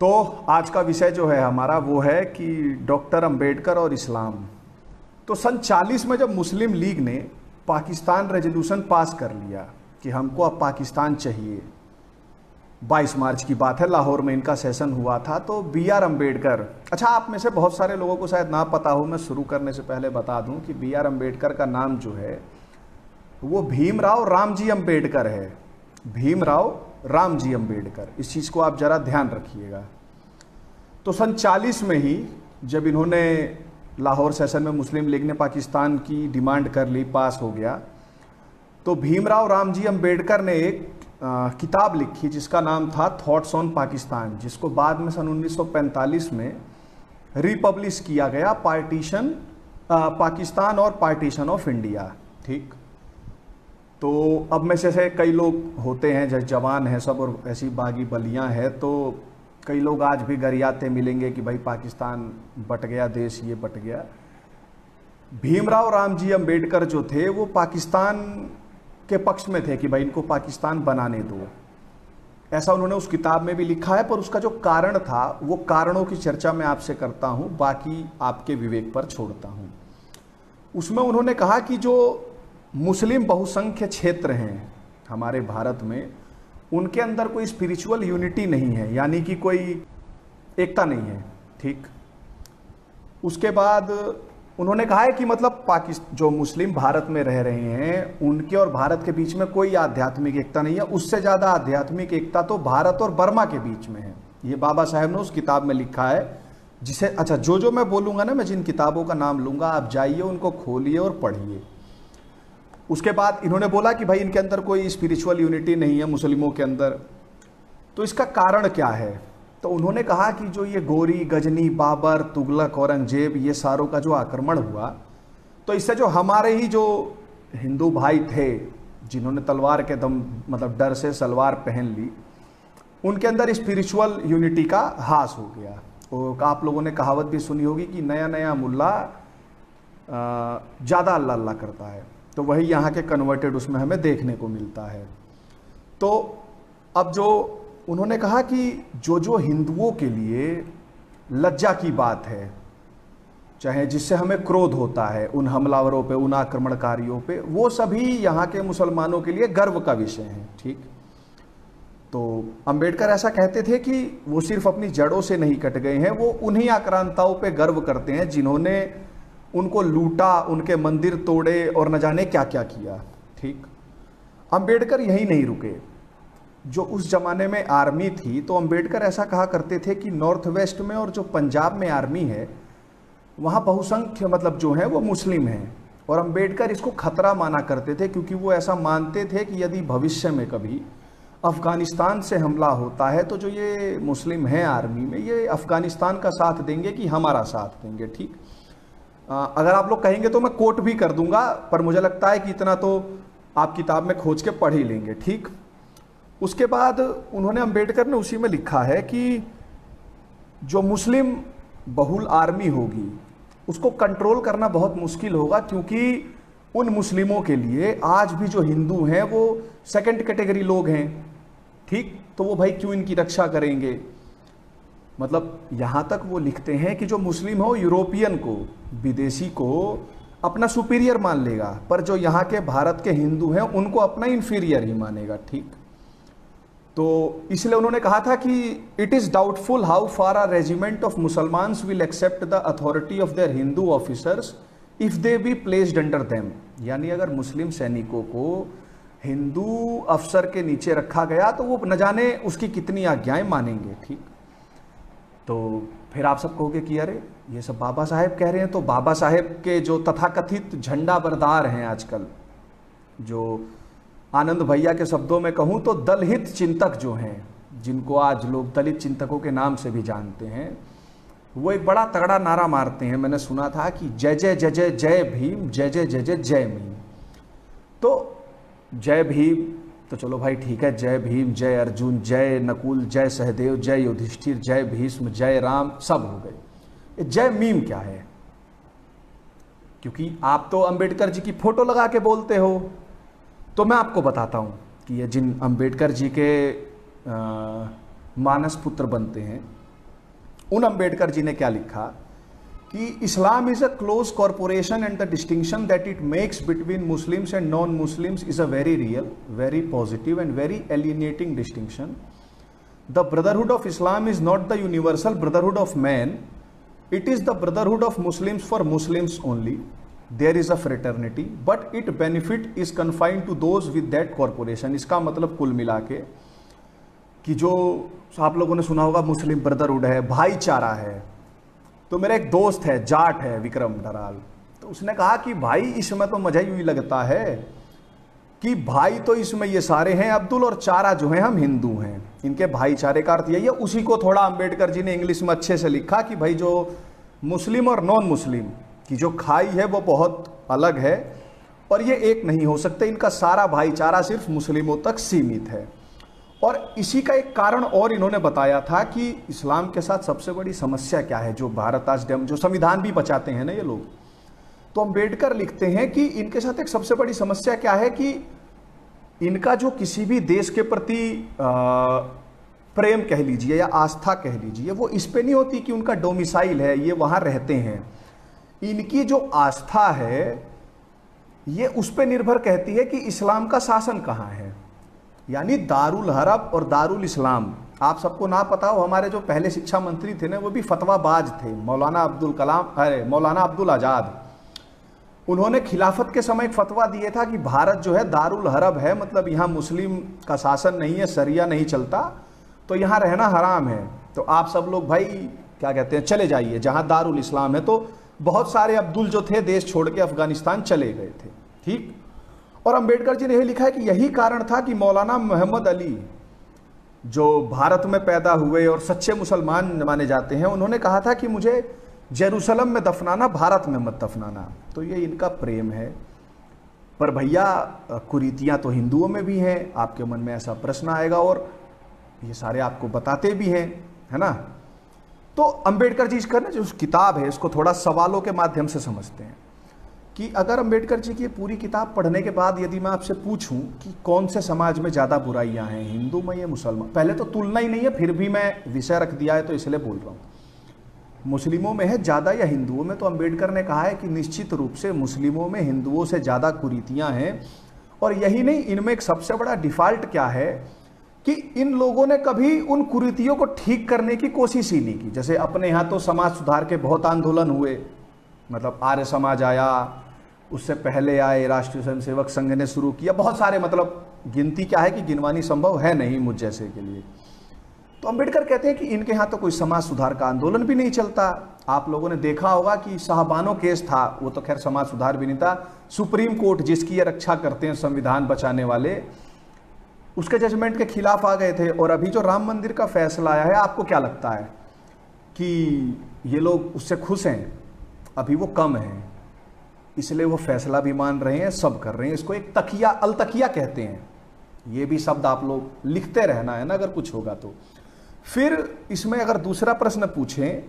तो आज का विषय जो है हमारा वो है कि डॉक्टर अंबेडकर और इस्लाम। तो सन 40 में जब मुस्लिम लीग ने पाकिस्तान रेजोल्यूशन पास कर लिया कि हमको अब पाकिस्तान चाहिए, 22 मार्च की बात है, लाहौर में इनका सेशन हुआ था। तो बी आर अम्बेडकर, अच्छा आप में से बहुत सारे लोगों को शायद ना पता हो, मैं शुरू करने से पहले बता दूं कि बी आर अम्बेडकर का नाम जो है वो भीमराव रामजी अम्बेडकर है। भीमराव रामजी अम्बेडकर, इस चीज़ को आप जरा ध्यान रखिएगा। तो सन 40 में ही जब इन्होंने लाहौर सेशन में मुस्लिम लीग ने पाकिस्तान की डिमांड कर ली, पास हो गया, तो भीमराव रामजी अम्बेडकर ने एक किताब लिखी जिसका नाम था थॉट्स ऑन पाकिस्तान, जिसको बाद में सन 1945 में रिपब्लिश किया गया, पाकिस्तान और पार्टीशन ऑफ इंडिया। ठीक, तो अब में से कई लोग होते हैं जैसे जवान हैं सब और ऐसी बागी बलियां हैं, तो कई लोग आज भी गरियाते मिलेंगे कि भाई पाकिस्तान बट गया, देश ये बट गया। भीमराव रामजी अम्बेडकर जो थे वो पाकिस्तान के पक्ष में थे कि भाई इनको पाकिस्तान बनाने दो, ऐसा उन्होंने उस किताब में भी लिखा है। पर उसका जो कारण था वो कारणों की चर्चा मैं आपसे करता हूं, बाकी आपके विवेक पर छोड़ता हूं। उसमें उन्होंने कहा कि जो मुस्लिम बहुसंख्य क्षेत्र हैं हमारे भारत में, उनके अंदर कोई स्पिरिचुअल यूनिटी नहीं है, यानी कि कोई एकता नहीं है। ठीक, उसके बाद उन्होंने कहा है कि मतलब जो मुस्लिम भारत में रह रहे हैं उनके और भारत के बीच में कोई आध्यात्मिक एकता नहीं है। उससे ज़्यादा आध्यात्मिक एकता तो भारत और बर्मा के बीच में है। ये बाबा साहेब ने उस किताब में लिखा है, जिसे अच्छा जो मैं बोलूँगा ना, मैं जिन किताबों का नाम लूँगा आप जाइए उनको खोलिए और पढ़िए। उसके बाद इन्होंने बोला कि भाई इनके अंदर कोई स्पिरिचुअल यूनिटी नहीं है मुस्लिमों के अंदर, तो इसका कारण क्या है? तो उन्होंने कहा कि जो ये गोरी, गजनी, बाबर, तुगलक, औरंगजेब, ये सारों का जो आक्रमण हुआ, तो इससे जो हमारे ही जो हिंदू भाई थे जिन्होंने तलवार के दम मतलब डर से सलवार पहन ली, उनके अंदर स्पिरिचुअल यूनिटी का हास हो गया। और आप लोगों ने कहावत भी सुनी होगी कि नया नया मुल्ला ज़्यादा अल्लाह अल्लाह करता है, तो वही यहाँ के कन्वर्टेड उसमें हमें देखने को मिलता है। तो अब जो उन्होंने कहा कि जो हिंदुओं के लिए लज्जा की बात है, चाहे जिससे हमें क्रोध होता है उन हमलावरों पे, उन आक्रमणकारियों पे, वो सभी यहाँ के मुसलमानों के लिए गर्व का विषय है। ठीक, तो अंबेडकर ऐसा कहते थे कि वो सिर्फ अपनी जड़ों से नहीं कट गए हैं, वो उन्हीं आक्रांताओं पे गर्व करते हैं जिन्होंने उनको लूटा, उनके मंदिर तोड़े और न जाने क्या क्या किया। ठीक, अंबेडकर यही नहीं रुके। जो उस जमाने में आर्मी थी, तो अंबेडकर ऐसा कहा करते थे कि नॉर्थ वेस्ट में और जो पंजाब में आर्मी है वहाँ बहुसंख्य मतलब जो है वो मुस्लिम हैं, और अंबेडकर इसको खतरा माना करते थे, क्योंकि वो ऐसा मानते थे कि यदि भविष्य में कभी अफगानिस्तान से हमला होता है तो जो ये मुस्लिम हैं आर्मी में, ये अफगानिस्तान का साथ देंगे कि हमारा साथ देंगे। ठीक, अगर आप लोग कहेंगे तो मैं कोट भी कर दूंगा, पर मुझे लगता है कि इतना तो आप किताब में खोज के पढ़ ही लेंगे। ठीक, उसके बाद उन्होंने अंबेडकर ने उसी में लिखा है कि जो मुस्लिम बहुल आर्मी होगी उसको कंट्रोल करना बहुत मुश्किल होगा, क्योंकि उन मुस्लिमों के लिए आज भी जो हिंदू हैं वो सेकंड कैटेगरी लोग हैं। ठीक, तो वो भाई क्यों इनकी रक्षा करेंगे? मतलब यहाँ तक वो लिखते हैं कि जो मुस्लिम हो यूरोपियन को, विदेशी को अपना सुपीरियर मान लेगा, पर जो यहाँ के भारत के हिंदू हैं उनको अपना इंफीरियर ही मानेगा। ठीक, तो इसलिए उन्होंने कहा था कि it is doubtful how far a regiment of Mussalmans will accept the authority of their Hindu officers if they be placed under them. यानी अगर मुस्लिम सैनिकों को हिंदू अफसर के नीचे रखा गया तो वो न जाने उसकी कितनी आज्ञाएं मानेंगे। ठीक, तो फिर आप सब कहोगे कि अरे ये सब बाबा साहेब कह रहे हैं, तो बाबा साहेब के जो तथाकथित झंडा बरदार हैं आजकल, जो आनंद भैया के शब्दों में कहूँ तो दलहित चिंतक जो हैं, जिनको आज लोग दलित चिंतकों के नाम से भी जानते हैं, वो एक बड़ा तगड़ा नारा मारते हैं। मैंने सुना था कि जय जय जय जय जय भीम, जय जय जय जय जय भीम। तो जय भीम तो चलो भाई ठीक है, जय भीम, जय अर्जुन, जय नकुल, जय सहदेव, जय युधिष्ठिर, जय भीष्म, जय राम, सब हो गए। जय मीम क्या है? क्योंकि आप तो अंबेडकर जी की फोटो लगा के बोलते हो, तो मैं आपको बताता हूँ कि ये जिन अंबेडकर जी के मानस पुत्र बनते हैं, उन अंबेडकर जी ने क्या लिखा कि Islam is a close corporation and the distinction that it makes between Muslims and non Muslims is a very real, very positive and very alienating distinction. The brotherhood of Islam is not the universal brotherhood of man, it is the brotherhood of Muslims for Muslims only. There is a fraternity but it benefit is confined to those with that corporation. इसका मतलब कुल मिला के कि जो आप लोगों ने सुना होगा मुस्लिम ब्रदरहुड है, भाईचारा है. तो मेरा एक दोस्त है, जाट है, विक्रम डराल, तो उसने कहा कि भाई इसमें तो मजा ही लगता है कि भाई तो इसमें ये सारे हैं अब्दुल, और चारा जो है हम हिंदू हैं. इनके भाईचारे का अर्थ यही है. उसी को थोड़ा अंबेडकर जी ने इंग्लिश में अच्छे से लिखा कि भाई जो मुस्लिम और नॉन मुस्लिम की जो खाई है वो बहुत अलग है और ये एक नहीं हो सकते. इनका सारा भाईचारा सिर्फ मुस्लिमों तक सीमित है. और इसी का एक कारण और इन्होंने बताया था कि इस्लाम के साथ सबसे बड़ी समस्या क्या है. जो भारत आज जो संविधान भी बचाते हैं ना ये लोग, तो अंबेडकर लिखते हैं कि इनके साथ एक सबसे बड़ी समस्या क्या है कि इनका जो किसी भी देश के प्रति प्रेम कह लीजिए या आस्था कह लीजिए, वो इस पे नहीं होती कि उनका डोमिसाइल है, ये वहां रहते हैं. इनकी जो आस्था है ये उस पे निर्भर कहती है कि इस्लाम का शासन कहाँ है. यानी दारुल हरब और दारुल इस्लाम. आप सबको ना पता हो, हमारे जो पहले शिक्षा मंत्री थे ना वो भी फतवाबाज थे, मौलाना अब्दुल आज़ाद. उन्होंने खिलाफत के समय एक फतवा दिए था कि भारत जो है दारुल हरब है, मतलब यहाँ मुस्लिम का शासन नहीं है, शरिया नहीं चलता, तो यहाँ रहना हराम है. तो आप सब लोग भाई क्या कहते हैं, चले जाइए जहाँ दारुल इस्लाम है. तो बहुत सारे अब्दुल जो थे देश छोड़ के अफगानिस्तान चले गए थे. ठीक. और अंबेडकर जी ने यह लिखा है कि यही कारण था कि मौलाना मोहम्मद अली जो भारत में पैदा हुए और सच्चे मुसलमान माने जाते हैं, उन्होंने कहा था कि मुझे जेरूसलम में दफनाना, भारत में मत दफनाना. तो ये इनका प्रेम है. पर भैया कुरीतियां तो हिंदुओं में भी हैं. आपके मन में ऐसा प्रश्न आएगा और ये सारे आपको बताते भी हैं, है ना. तो अंबेडकर जी इसका जो किताब है इसको थोड़ा सवालों के माध्यम से समझते हैं कि अगर अंबेडकर जी की पूरी किताब पढ़ने के बाद यदि मैं आपसे पूछूं कि कौन से समाज में ज़्यादा बुराइयां हैं, हिंदू में या मुसलमान, पहले तो तुलना ही नहीं है, फिर भी मैं विषय रख दिया है तो इसलिए बोल रहा हूँ. मुस्लिमों में है ज़्यादा या हिंदुओं में, तो अंबेडकर ने कहा है कि निश्चित रूप से मुस्लिमों में हिंदुओं से ज़्यादा कुरीतियाँ हैं. और यही नहीं, इनमें एक सबसे बड़ा डिफ़ॉल्ट क्या है कि इन लोगों ने कभी उन कुरीतियों को ठीक करने की कोशिश ही नहीं की. जैसे अपने यहाँ तो समाज सुधार के बहुत आंदोलन हुए, मतलब आर्य समाज आया, उससे पहले आए राष्ट्रीय स्वयंसेवक संघ ने शुरू किया, बहुत सारे, मतलब गिनती क्या है कि गिनवानी संभव है नहीं मुझ जैसे के लिए. तो अंबेडकर कहते हैं कि इनके यहाँ तो कोई समाज सुधार का आंदोलन भी नहीं चलता. आप लोगों ने देखा होगा कि साहबानो केस था, वो तो खैर समाज सुधार भी नहीं था. सुप्रीम कोर्ट जिसकी ये रक्षा करते हैं संविधान बचाने वाले, उसके जजमेंट के खिलाफ आ गए थे. और अभी जो राम मंदिर का फैसला आया है, आपको क्या लगता है कि ये लोग उससे खुश हैं? अभी वो कम हैं, इसलिए वो फैसला भी मान रहे हैं, सब कर रहे हैं. इसको एक तकिया, अलतकिया कहते हैं. ये भी शब्द आप लोग लिखते रहना है ना अगर कुछ होगा तो. फिर इसमें अगर दूसरा प्रश्न पूछें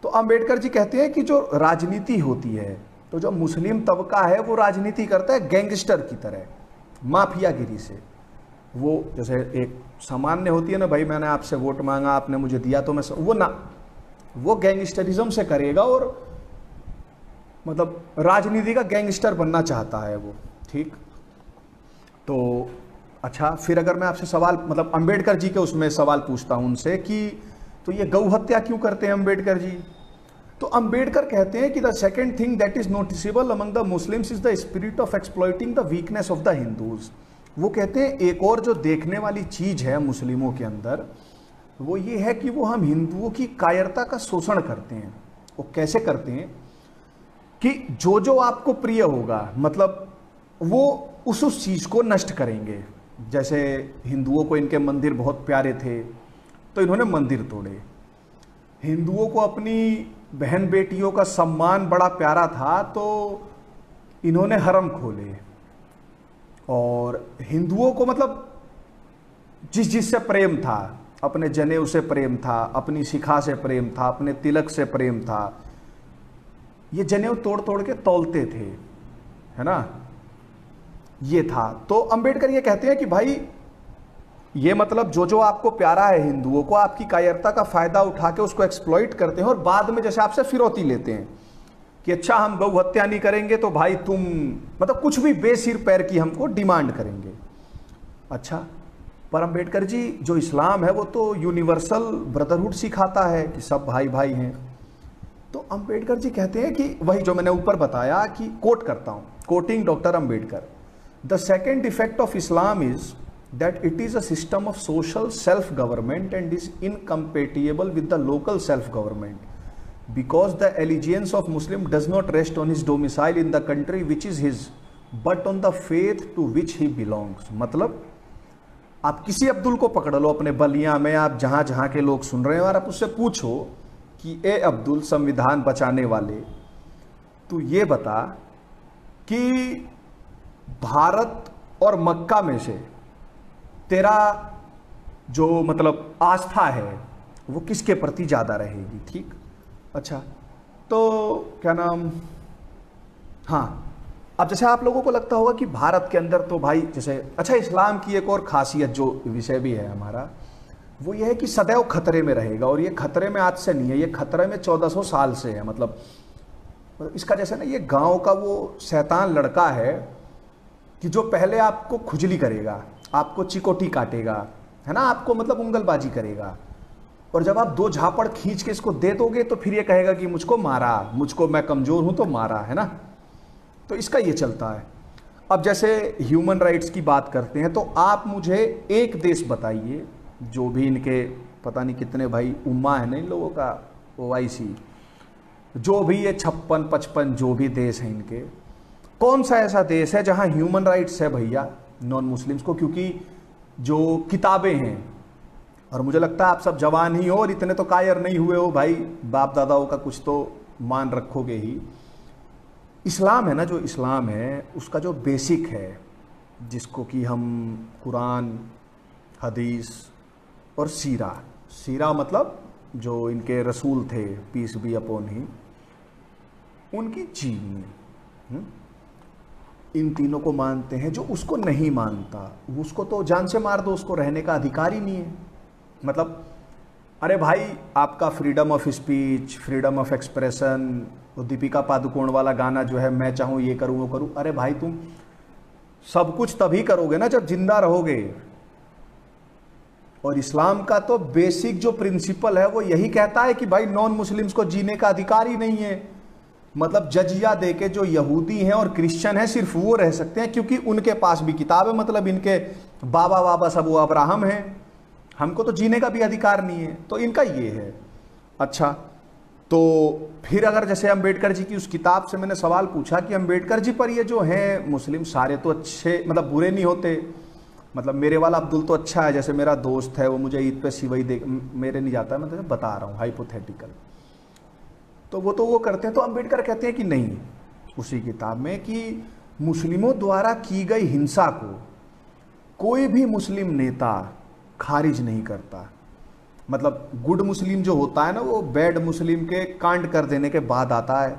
तो अंबेडकर जी कहते हैं कि जो राजनीति होती है, तो जो मुस्लिम तबका है वो राजनीति करता है गैंगस्टर की तरह, माफियागिरी से. वो जैसे एक सामान्य होती है ना, भाई मैंने आपसे वोट मांगा, आपने मुझे दिया तो मैं, वो ना, वो गैंगस्टरिज्म से करेगा और मतलब राजनीति का गैंगस्टर बनना चाहता है वो. ठीक. तो अच्छा, फिर अगर मैं आपसे सवाल, मतलब अंबेडकर जी के उसमें सवाल पूछता हूं उनसे कि तो ये गौ हत्या क्यों करते हैं अंबेडकर जी? तो अंबेडकर कहते हैं कि the second thing that is noticeable among the Muslims is the spirit of exploiting the weakness of the Hindus. वो कहते हैं एक और जो देखने वाली चीज है मुस्लिमों के अंदर, वो ये है कि वो हम हिंदुओं की कायरता का शोषण करते हैं. वो कैसे करते हैं कि जो आपको प्रिय होगा, मतलब वो उस चीज को नष्ट करेंगे. जैसे हिंदुओं को इनके मंदिर बहुत प्यारे थे तो इन्होंने मंदिर तोड़े. हिंदुओं को अपनी बहन बेटियों का सम्मान बड़ा प्यारा था तो इन्होंने हरम खोले. और हिंदुओं को मतलब जिससे प्रेम था, अपने जनेऊ से प्रेम था, अपनी शिखा से प्रेम था, अपने तिलक से प्रेम था, ये जनेऊ तोड़ तोड़ के तौलते थे, है ना. ये था. तो अंबेडकर ये कहते हैं कि भाई ये मतलब जो जो आपको प्यारा है हिंदुओं को, आपकी कायरता का फायदा उठा के उसको एक्सप्लॉइट करते हैं और बाद में जैसे आपसे फिरौती लेते हैं कि अच्छा हम गौ हत्या नहीं करेंगे तो भाई तुम, मतलब कुछ भी बेसिर पैर की हमको डिमांड करेंगे। अच्छा, पर अंबेडकर जी जो इस्लाम है वो तो यूनिवर्सल ब्रदरहुड सिखाता है कि सब भाई भाई हैं। तो अंबेडकर जी कहते हैं कि वही जो मैंने ऊपर बताया कि कोट करता हूं, coating doctor Ambedkar, the second effect of Islam is that it is a system of social self-government and is incompatible with the local self-government because the allegiance of Muslim does not rest on his domicile in the country which is his but on the faith to which he belongs। मतलब आप किसी अब्दुल को पकड़ लो अपने बलिया में, आप जहां जहां के लोग सुन रहे हैं, और आप उससे पूछो कि ए अब्दुल संविधान बचाने वाले, तू ये बता कि भारत और मक्का में से तेरा जो मतलब आस्था है वो किसके प्रति ज़्यादा रहेगी। ठीक, अच्छा, तो क्या नाम, हाँ, अब जैसे आप लोगों को लगता होगा कि भारत के अंदर तो भाई जैसे, अच्छा, इस्लाम की एक और खासियत जो विषय भी है हमारा वो ये है कि सदैव खतरे में रहेगा, और ये खतरे में आज से नहीं है, ये खतरे में 1400 साल से है। मतलब इसका जैसे ना, ये गांव का वो शैतान लड़का है कि जो पहले आपको खुजली करेगा, आपको चिकोटी काटेगा, है ना, आपको मतलब उंगलबाजी करेगा, और जब आप दो झापड़ खींच के इसको दे दोगे तो फिर ये कहेगा कि मुझको मारा, मुझको, मैं कमजोर हूं तो मारा, है ना। तो इसका ये चलता है। अब जैसे ह्यूमन राइट्स की बात करते हैं तो आप मुझे एक देश बताइए, जो भी इनके पता नहीं कितने भाई उम्मा है ना इन लोगों का, OIC, जो भी ये 56-55 जो भी देश हैं इनके, कौन सा ऐसा देश है जहां ह्यूमन राइट्स है भैया नॉन मुस्लिम्स को? क्योंकि जो किताबें हैं, और मुझे लगता है आप सब जवान ही हो और इतने तो कायर नहीं हुए हो भाई, बाप दादाओं का कुछ तो मान रखोगे ही। इस्लाम है ना, जो इस्लाम है उसका जो बेसिक है, जिसको कि हम कुरान, हदीस और सीरा, सीरा मतलब जो इनके रसूल थे पीस बी अपॉन ही, उनकी जीवनी, इन तीनों को मानते हैं। जो उसको नहीं मानता उसको तो जान से मार दो, उसको रहने का अधिकार ही नहीं है। मतलब अरे भाई, आपका freedom of speech, freedom of expression, वो दीपिका पादुकोण वाला गाना जो है, मैं चाहूँ ये करूँ वो करूँ, अरे भाई तुम सब कुछ तभी करोगे ना जब जिंदा रहोगे। और इस्लाम का तो बेसिक जो प्रिंसिपल है वो यही कहता है कि भाई नॉन मुस्लिम्स को जीने का अधिकार ही नहीं है। मतलब जजिया दे के जो यहूदी हैं और क्रिश्चियन हैं सिर्फ वो रह सकते हैं, क्योंकि उनके पास भी किताब है, मतलब इनके बाबा बाबा सब वो अब्राहम हैं, हमको तो जीने का भी अधिकार नहीं है। तो इनका ये है। अच्छा, तो फिर अगर जैसे अंबेडकर जी की उस किताब से मैंने सवाल पूछा कि अंबेडकर जी पर ये जो हैं मुस्लिम सारे तो अच्छे, मतलब बुरे नहीं होते, मतलब मेरे वाला अब्दुल तो अच्छा है, जैसे मेरा दोस्त है वो मुझे ईद पे सिवई दे, मेरे नहीं जाता है, मैं तो बता रहा हूँ हाइपोथेटिकल, तो वो करते हैं। तो अंबेडकर कहते हैं कि नहीं, उसी किताब में, कि मुस्लिमों द्वारा की गई हिंसा को कोई भी मुस्लिम नेता खारिज नहीं करता। मतलब गुड मुस्लिम जो होता है ना, वो बैड मुस्लिम के कांड कर देने के बाद आता है।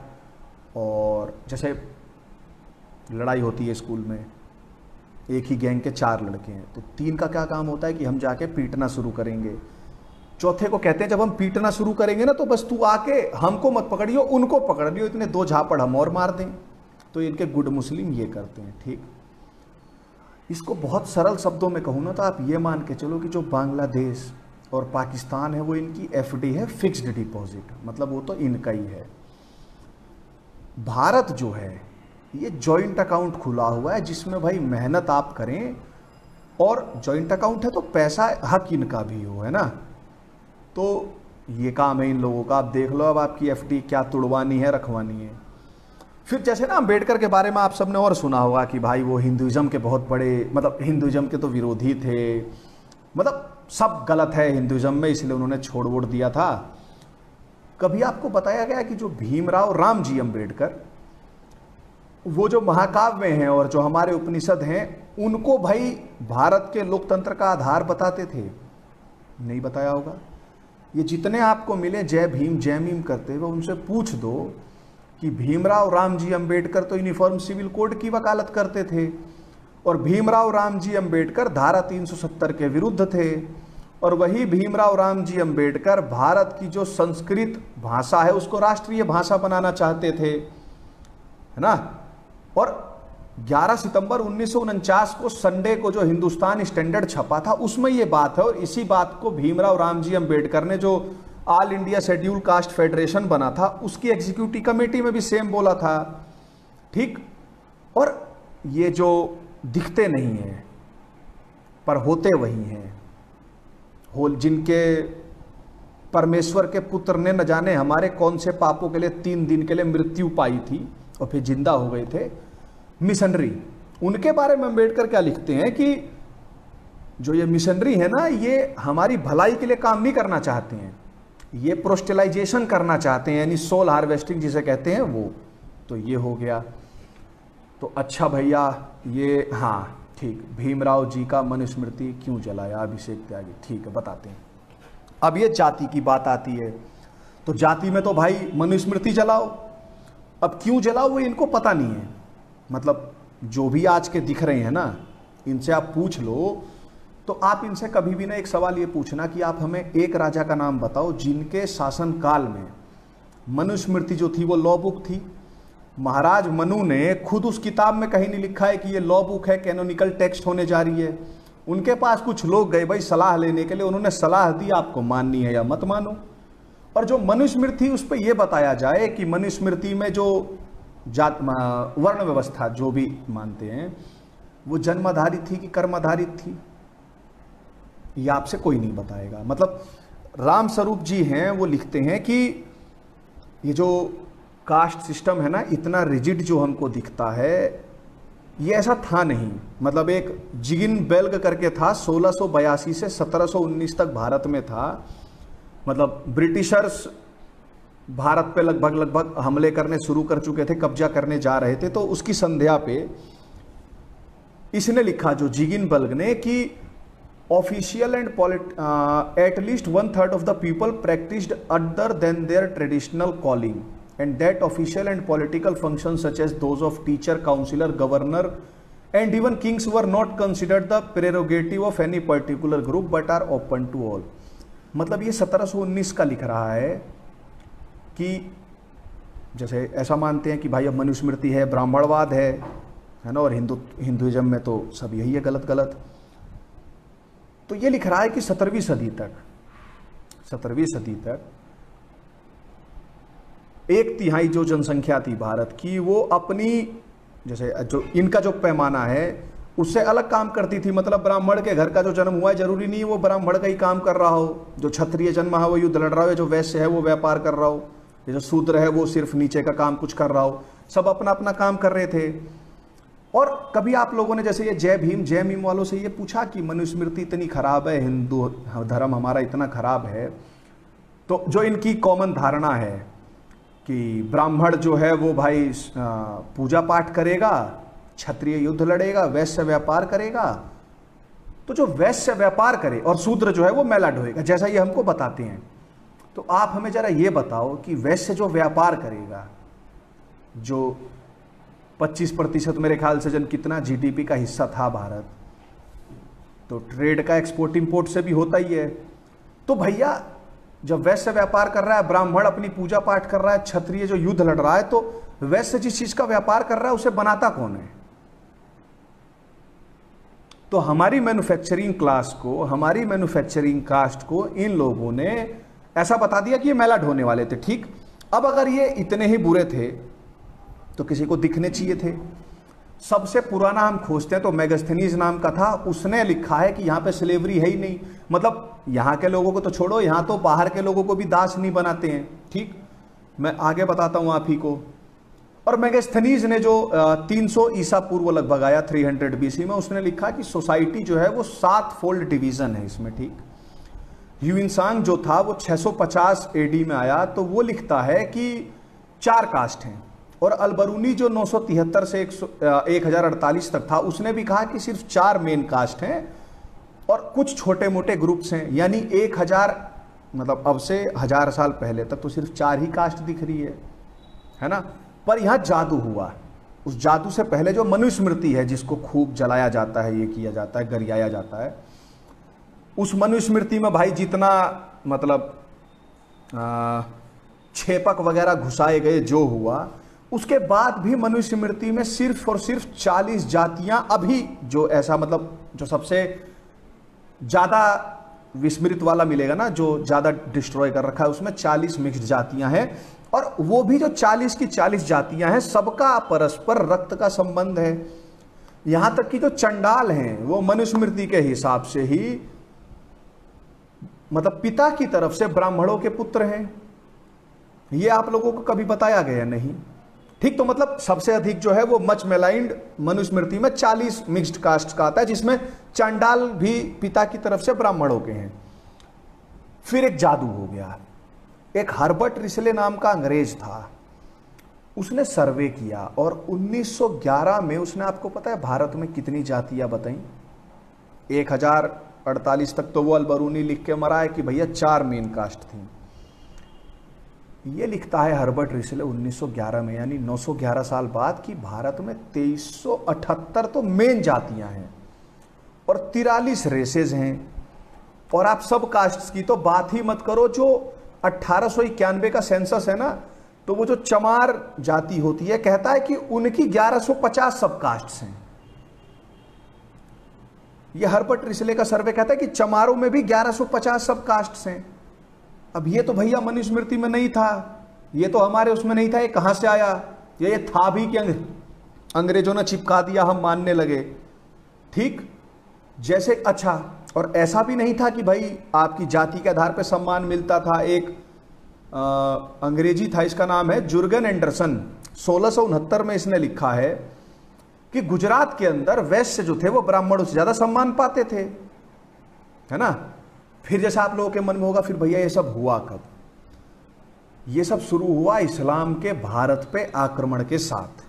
और जैसे लड़ाई होती है स्कूल में, एक ही गैंग के 4 लड़के हैं, तो 3 का क्या काम होता है कि हम जाके पीटना शुरू करेंगे। चौथे को कहते हैं जब हम पीटना शुरू करेंगे ना तो बस तू आके हमको मत पकड़ियो, उनको पकड़ लियो, इतने 2 झापड़ हम और मार दें। तो इनके गुड मुस्लिम ये करते हैं। ठीक, इसको बहुत सरल शब्दों में कहूँ ना तो आप ये मान के चलो कि जो बांग्लादेश और पाकिस्तान है वो इनकी FD है, फिक्स्ड डिपॉजिट, मतलब वो तो इनका ही है। भारत जो है ये जॉइंट अकाउंट खुला हुआ है जिसमें भाई मेहनत आप करें, और जॉइंट अकाउंट है तो पैसा हक इनका भी हो, है ना। तो ये काम है इन लोगों का। आप देख लो अब आपकी FD क्या तुड़वानी है रखवानी है। फिर जैसे ना अंबेडकर के बारे में आप सबने और सुना होगा कि भाई वो हिंदुइज्म के बहुत बड़े, मतलब हिंदुइज्म के तो विरोधी थे, मतलब सब गलत है हिंदुइज्म में, इसलिए उन्होंने छोड़ वोड़ दिया था। कभी आपको बताया गया कि जो भीमराव रामजी अंबेडकर, वो जो महाकाव्य हैं और जो हमारे उपनिषद हैं, उनको भाई भारत के लोकतंत्र का आधार बताते थे? नहीं बताया होगा। ये जितने आपको मिले जय भीम जय मीम करते हुए, उनसे पूछ दो कि भीमराव रामजी अंबेडकर तो यूनिफॉर्म सिविल कोड की वकालत करते थे, और भीमराव रामजी अंबेडकर धारा 370 के विरुद्ध थे। और वही भीमराव रामजी अंबेडकर भारत की जो संस्कृत भाषा है उसको राष्ट्रीय भाषा बनाना चाहते थे, है ना। और 11 सितंबर 1949 को संडे को जो हिंदुस्तान स्टैंडर्ड छपा था उसमें ये बात है, और इसी बात को भीमराव रामजी अंबेडकर ने जो all India schedule caste federation बना था उसकी एग्जीक्यूटिव कमेटी में भी सेम बोला था, ठीक। और ये जो दिखते नहीं हैं पर होते वही हैं, जिनके परमेश्वर के पुत्र ने न जाने हमारे कौन से पापों के लिए 3 दिन के लिए मृत्यु पाई थी और फिर जिंदा हो गए थे, मिशनरी। उनके बारे में अंबेडकर क्या लिखते हैं कि जो ये मिशनरी है ना, ये हमारी भलाई के लिए काम नहीं करना चाहते हैं, ये प्रोस्टेलाइजेशन करना चाहते हैं, यानी सोल हार्वेस्टिंग जिसे कहते हैं वो। तो ये हो गया। तो अच्छा भैया ये, हाँ ठीक, भीमराव जी का मनुस्मृति क्यों जलाया अभिषेक त्यागी, ठीक है बताते हैं। अब ये जाति की बात आती है, तो जाति में तो भाई मनुस्मृति जलाओ। अब क्यों जलाओ वो इनको पता नहीं है, मतलब जो भी आज के दिख रहे हैं ना, इनसे आप पूछ लो, तो आप इनसे कभी भी ना एक सवाल ये पूछना कि आप हमें एक राजा का नाम बताओ जिनके शासनकाल में मनुस्मृति जो थी वो लॉ बुक थी। महाराज मनु ने खुद उस किताब में कहीं नहीं लिखा है कि ये लॉ बुक है, कैनोनिकल टेक्स्ट होने जा रही है। उनके पास कुछ लोग गए भाई सलाह लेने के लिए, उन्होंने सलाह दी आपको माननी है या मत मानो। और जो मनुस्मृति उस पर यह बताया जाए कि मनुस्मृति में जो जात वर्ण व्यवस्था जो भी मानते हैं वो जन्माधारित थी कि कर्माधारित थी, ये आपसे कोई नहीं बताएगा। मतलब राम स्वरूप जी हैं वो लिखते हैं कि ये जो कास्ट सिस्टम है ना, इतना रिजिड जो हमको दिखता है ये ऐसा था नहीं। मतलब एक जिगिन बेल्ग करके था, 1682 से 1719 तक भारत में था। मतलब ब्रिटिशर्स भारत पे लगभग हमले करने शुरू कर चुके थे, कब्जा करने जा रहे थे। तो उसकी संध्या पे इसने लिखा, जो जिगिन बेल्ग ने, कि official and at least 1/3 of the people practised other than there traditional calling and that official and political functions such as those of teacher, counselor, governor and even kings were not considered the prerogative of any particular group but are open to all। मतलब ये 1719 का लिख रहा है कि जैसे ऐसा मानते हैं कि भाई अब मनुस्मृति है, ब्राह्मणवाद है ना, और हिंदुइज्म में तो सब यही है गलत गलत। तो ये लिख रहा है कि 17वीं सदी तक 1/3 जो जनसंख्या थी भारत की वो अपनी, जैसे जो इनका जो पैमाना है उससे अलग काम करती थी। मतलब ब्राह्मण के घर का जो जन्म हुआ है जरूरी नहीं वो ब्राह्मण का ही काम कर रहा हो, जो क्षत्रिय जन्म है वो युद्ध लड़ रहा हो, जो वैश्य है वो व्यापार कर रहा हो, जो शूद्र है वो सिर्फ नीचे का काम कुछ कर रहा हो, सब अपना अपना काम कर रहे थे। और कभी आप लोगों ने जैसे ये जय भीम वालों से ये पूछा कि मनुस्मृति इतनी खराब है, हिंदू धर्म हमारा इतना खराब है, तो जो इनकी कॉमन धारणा है कि ब्राह्मण जो है वो भाई पूजा पाठ करेगा, क्षत्रिय युद्ध लड़ेगा, वैश्य व्यापार करेगा। तो जो वैश्य व्यापार करे और शूद्र जो है वो मेला ढोएगा, जैसा ये हमको बताते हैं। तो आप हमें जरा ये बताओ कि वैश्य जो व्यापार करेगा, जो 25% मेरे ख्याल से जन कितना जीडीपी का हिस्सा था भारत, तो ट्रेड का एक्सपोर्ट इंपोर्ट से भी होता ही है। तो भैया जब वैश्य व्यापार कर रहा है, ब्राह्मण अपनी पूजा पाठ कर रहा है, क्षत्रिय जो युद्ध लड़ रहा है, तो वैश्य जिस चीज का व्यापार कर रहा है उसे बनाता कौन है? तो हमारी मैन्युफैक्चरिंग क्लास को, हमारी मैन्युफैक्चरिंग कास्ट को इन लोगों ने ऐसा बता दिया कि ये मेला ढोने वाले थे। ठीक, अब अगर ये इतने ही बुरे थे तो किसी को दिखने चाहिए थे। सबसे पुराना हम खोजते हैं तो मेगास्थनीज नाम का था, उसने लिखा है कि यहाँ पे स्लेवरी है ही नहीं। मतलब यहाँ के लोगों को तो छोड़ो, यहाँ तो बाहर के लोगों को भी दास नहीं बनाते हैं। ठीक, मैं आगे बताता हूँ आप ही को। और मेगास्थनीज ने जो 300 ईसा पूर्व लगभग आया, 300 BC में, उसने लिखा कि सोसाइटी जो है वो 7 फोल्ड डिवीजन है इसमें। ठीक, ह्यूइनसांग जो था वो 650 AD में आया, तो वो लिखता है कि 4 कास्ट हैं। और अलबरूनी जो 973 से 1048 तक था, उसने भी कहा कि सिर्फ 4 मेन कास्ट हैं और कुछ छोटे मोटे ग्रुप्स हैं। यानी 1000 मतलब अब से 1000 साल पहले तक तो सिर्फ 4 ही कास्ट दिख रही है ना। पर यहां जादू हुआ। उस जादू से पहले जो मनुस्मृति है, जिसको खूब जलाया जाता है, ये किया जाता है, गरियाया जाता है, उस मनुस्मृति में भाई जितना मतलब छेपक वगैरह घुसाए गए, जो हुआ, उसके बाद भी मनुस्मृति में सिर्फ और सिर्फ 40 जातियां अभी जो ऐसा मतलब जो सबसे ज्यादा विस्मृत वाला मिलेगा ना, जो ज्यादा डिस्ट्रॉय कर रखा है, उसमें 40 मिक्स्ड जातियां हैं। और वो भी जो 40 की 40 जातियां हैं, सबका परस्पर रक्त का संबंध है। यहां तक कि जो चंडाल हैं वो मनुस्मृति के हिसाब से ही मतलब पिता की तरफ से ब्राह्मणों के पुत्र हैं। ये आप लोगों को कभी बताया गया नहीं, ठीक। तो मतलब सबसे अधिक जो है वो मच मेलाइंड मनुस्मृति में 40 मिक्स्ड कास्ट का आता है, जिसमें चंडाल भी पिता की तरफ से ब्राह्मणों के हैं। फिर एक जादू हो गया। एक हर्बर्ट रिसले नाम का अंग्रेज था, उसने सर्वे किया और 1911 में उसने, आपको पता है भारत में कितनी जातियां बताई? 1048 तक तो वो अलबरूनी लिख के मरा है कि भैया 4 मेन कास्ट थी। ये लिखता है हर्बर्ट रिसले 1911 में, यानी 911 साल बाद, कि भारत में 2378 तो मेन जातियां हैं और 43 रेसेज हैं। और आप सब कास्ट की तो बात ही मत करो। जो 1891 का सेंसस है ना, तो वो जो चमार जाति होती है, कहता है कि उनकी 1150 सब कास्ट हैं। ये हर्बर्ट रिसले का सर्वे कहता है कि चमारों में भी 1150 सब कास्ट हैं। अब ये तो भैया मनुस्मृति में नहीं था, ये तो हमारे उसमें नहीं था, ये कहां से आया? ये था भी कि अंग्रेजों ने चिपका दिया, हम मानने लगे, ठीक। जैसे अच्छा, और ऐसा भी नहीं था कि भाई आपकी जाति के आधार पर सम्मान मिलता था। एक अंग्रेजी था, इसका नाम है जुर्गन एंडरसन, 1669 में इसने लिखा है कि गुजरात के अंदर वैश्य जो थे वो ब्राह्मणों से ज्यादा सम्मान पाते थे, है ना। फिर जैसा आप लोगों के मन में होगा, फिर भैया ये सब हुआ कब? ये सब शुरू हुआ इस्लाम के भारत पे आक्रमण के साथ।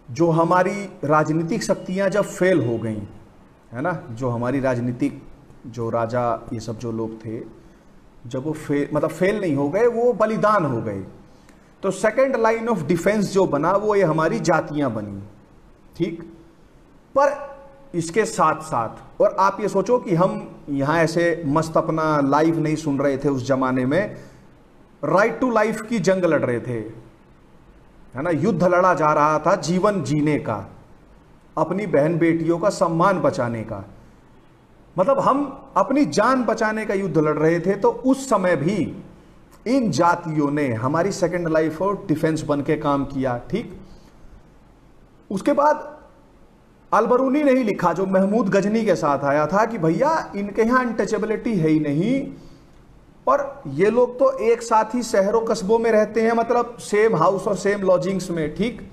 जो हमारी राजनीतिक शक्तियां जब फेल हो गई, है ना, जो हमारी राजनीतिक जो राजा ये सब जो लोग थे, जब वो फेल नहीं हो गए, वो बलिदान हो गए, तो सेकंड लाइन ऑफ डिफेंस जो बना वो ये हमारी जातियां बनी, ठीक। पर इसके साथ साथ, और आप ये सोचो कि हम यहां ऐसे मस्त अपना लाइफ नहीं सुन रहे थे, उस जमाने में राइट टू लाइफ की जंग लड़ रहे थे, है ना, युद्ध लड़ा जा रहा था जीवन जीने का, अपनी बहन बेटियों का सम्मान बचाने का, मतलब हम अपनी जान बचाने का युद्ध लड़ रहे थे। तो उस समय भी इन जातियों ने हमारी सेकंड लाइफ और डिफेंस बन के काम किया, ठीक। उसके बाद अलबरूनी ने ही लिखा, जो महमूद गजनी के साथ आया था, कि भैया इनके यहां अनटचेबिलिटी है ही नहीं, और ये लोग तो एक साथ ही शहरों कस्बों में रहते हैं, मतलब सेम हाउस और सेम लॉजिंग्स में, ठीक।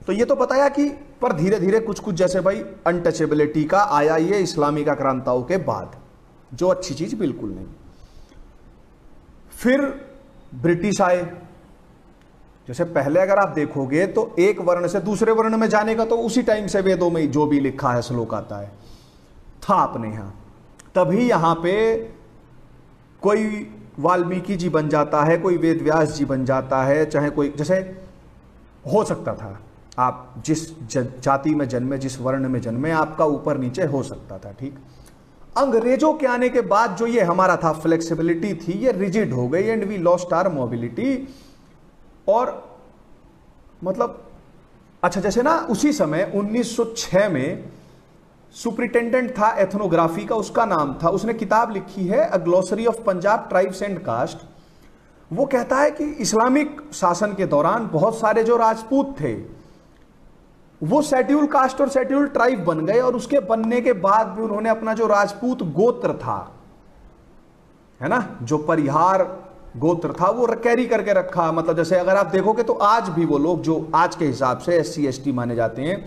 तो ये तो बताया कि पर धीरे धीरे कुछ कुछ जैसे भाई अनटचेबिलिटी का आया ये इस्लामिक आक्रांताओं के बाद, जो अच्छी चीज बिल्कुल नहीं। फिर ब्रिटिश आए। जैसे पहले अगर आप देखोगे तो एक वर्ण से दूसरे वर्ण में जाने का तो उसी टाइम से वेदों में जो भी लिखा है श्लोक आता है, था अपने यहां। तभी यहां पे कोई वाल्मीकि जी बन जाता है, कोई वेद व्यास जी बन जाता है, चाहे कोई, जैसे हो सकता था आप जिस जाति में जन्मे, जिस वर्ण में जन्मे, आपका ऊपर नीचे हो सकता था, ठीक। अंग्रेजों के आने के बाद जो ये हमारा था फ्लेक्सिबिलिटी थी, ये रिजिड हो गई and we lost our mobility. और मतलब अच्छा, जैसे ना उसी समय 1906 में सुपरिटेंडेंट था एथनोग्राफी का, उसका नाम था, उसने किताब लिखी है a glossary of Punjab tribes and caste. वो कहता है कि इस्लामिक शासन के दौरान बहुत सारे जो राजपूत थे वो शेड्यूल कास्ट और शेड्यूल ट्राइब बन गए, और उसके बनने के बाद भी उन्होंने अपना जो राजपूत गोत्र था, है ना, जो परिहार गोत्र था, वो कैरी करके रखा। मतलब जैसे अगर आप देखोगे तो आज भी वो लोग जो आज के हिसाब से SC ST माने जाते हैं,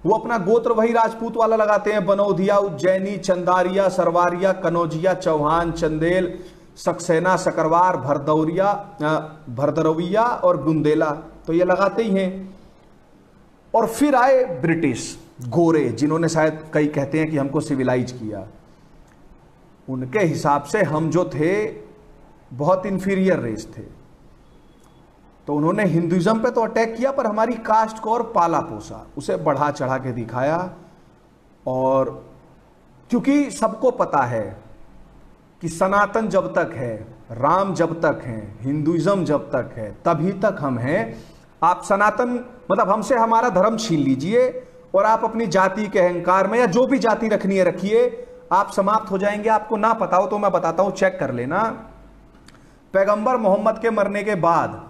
वो अपना गोत्र वही राजपूत वाला लगाते हैं। बनौधिया, उज्जैनी, चंदारिया, सरवारिया, कनौजिया, चौहान, चंदेल, सक्सेना, सकरवार, भरदरविया और बुंदेला, तो ये लगाते ही हैं। और फिर आए ब्रिटिश गोरे, जिन्होंने शायद कई कहते हैं कि हमको सिविलाइज किया। उनके हिसाब से हम जो थे बहुत इंफीरियर रेस थे, तो उन्होंने हिंदुइज्म पे तो अटैक किया, पर हमारी कास्ट को और पाला पोसा, उसे बढ़ा चढ़ा के दिखाया। और क्योंकि सबको पता है कि सनातन जब तक है, राम जब तक है, हिंदुइज्म जब तक है, तभी तक हम हैं। आप सनातन मतलब हमसे हमारा धर्म छीन लीजिए और आप अपनी जाति के अहंकार में या जो भी जाति रखनी है रखिए, आप समाप्त हो जाएंगे। आपको ना पता हो तो मैं बताता हूं, चेक कर लेना। पैगंबर मोहम्मद के मरने के बाद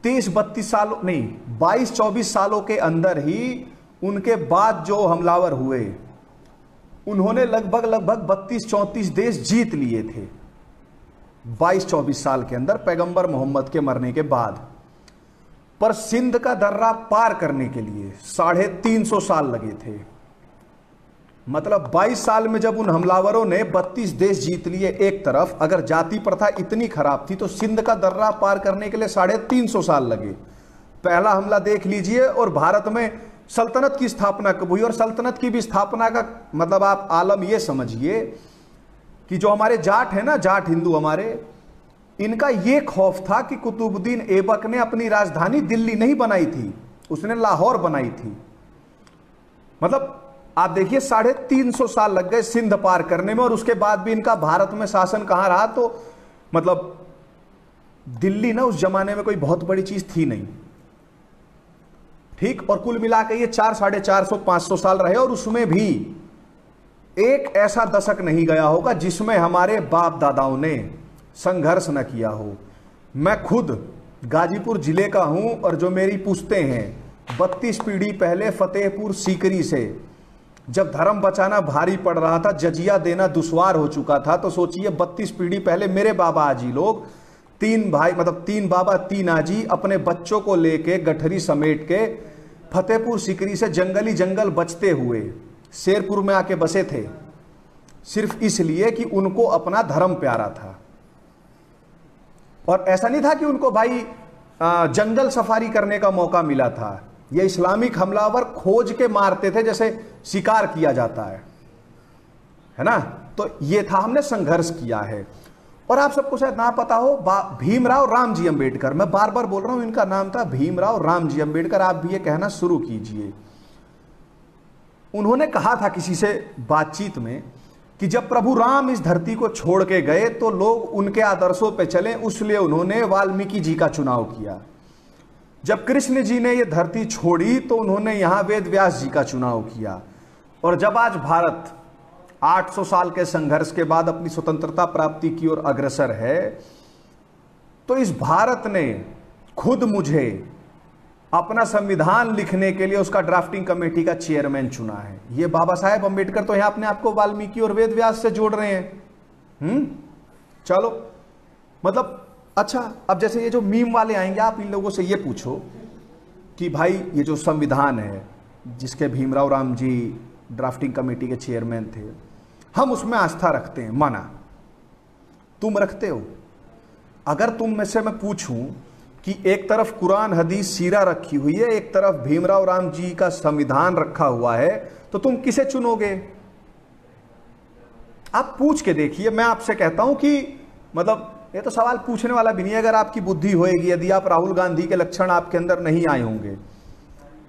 30-32 सालों नहीं 22-24 सालों के अंदर ही उनके बाद जो हमलावर हुए, उन्होंने लगभग 32-34 देश जीत लिए थे 22-24 साल के अंदर, पैगंबर मोहम्मद के मरने के बाद। पर सिंध का दर्रा पार करने के लिए 350 साल लगे थे। मतलब 22 साल में जब उन हमलावरों ने 32 देश जीत लिए एक तरफ, अगर जाति प्रथा इतनी खराब थी तो सिंध का दर्रा पार करने के लिए 350 साल लगे। पहला हमला देख लीजिए, और भारत में सल्तनत की स्थापना कब हुई, और सल्तनत की भी स्थापना का मतलब आप आलम ये समझिए कि जो हमारे जाट है ना, जाट हिंदू हमारे, इनका ये खौफ था कि कुतुबुद्दीन ऐबक ने अपनी राजधानी दिल्ली नहीं बनाई थी, उसने लाहौर बनाई थी। मतलब आप देखिए 350 साल लग गए सिंध पार करने में, और उसके बाद भी इनका भारत में शासन कहां रहा। तो मतलब दिल्ली ना उस जमाने में कोई बहुत बड़ी चीज थी नहीं, ठीक। और कुल मिलाकर ये 400-450 साल रहे, और उसमें भी एक ऐसा दशक नहीं गया होगा जिसमें हमारे बाप दादाओं ने संघर्ष न किया हो। मैं खुद गाजीपुर जिले का हूं, और जो मेरी पुश्ते हैं 32 पीढ़ी पहले फतेहपुर सीकरी से, जब धर्म बचाना भारी पड़ रहा था, जजिया देना दुश्वार हो चुका था, तो सोचिए 32 पीढ़ी पहले मेरे बाबा आजी लोग, 3 भाई मतलब 3 बाबा 3 आजी अपने बच्चों को लेके गठरी समेट के फतेहपुर सीकरी से जंगली जंगल बचते हुए शेरपुर में आके बसे थे, सिर्फ इसलिए कि उनको अपना धर्म प्यारा था। और ऐसा नहीं था कि उनको भाई जंगल सफारी करने का मौका मिला था। ये इस्लामिक हमलावर खोज के मारते थे जैसे शिकार किया जाता है ना। तो ये था, हमने संघर्ष किया है। और आप सबको शायद ना पता हो, भीमराव रामजी अंबेडकर, मैं बार बार बोल रहा हूं, इनका नाम था भीमराव रामजी अंबेडकर। आप भी ये कहना शुरू कीजिए। उन्होंने कहा था किसी से बातचीत में कि जब प्रभु राम इस धरती को छोड़ के गए तो लोग उनके आदर्शों पे चले, उसलिए उन्होंने वाल्मीकि जी का चुनाव किया। जब कृष्ण जी ने यह धरती छोड़ी तो उन्होंने यहां वेद व्यास जी का चुनाव किया। और जब आज भारत 800 साल के संघर्ष के बाद अपनी स्वतंत्रता प्राप्ति की ओर अग्रसर है, तो इस भारत ने खुद मुझे अपना संविधान लिखने के लिए उसका ड्राफ्टिंग कमेटी का चेयरमैन चुना है। ये बाबा साहेब अंबेडकर तो यहां अपने आप को वाल्मीकि और वेद व्यास से जोड़ रहे हैं। चलो, मतलब अच्छा, अब जैसे ये जो मीम वाले आएंगे, आप इन लोगों से ये पूछो कि भाई ये जो संविधान है जिसके भीमराव राम जी ड्राफ्टिंग कमेटी के चेयरमैन थे, हम उसमें आस्था रखते हैं, माना। तुम रखते हो? अगर तुम में से मैं पूछूं कि एक तरफ कुरान हदीस सीरा रखी हुई है, एक तरफ भीमराव राम जी का संविधान रखा हुआ है, तो तुम किसे चुनोगे? आप पूछ के देखिए। मैं आपसे कहता हूं कि मतलब ये तो सवाल पूछने वाला भी नहीं है। अगर आपकी बुद्धि होएगी, यदि आप राहुल गांधी के लक्षण आपके अंदर नहीं आए होंगे,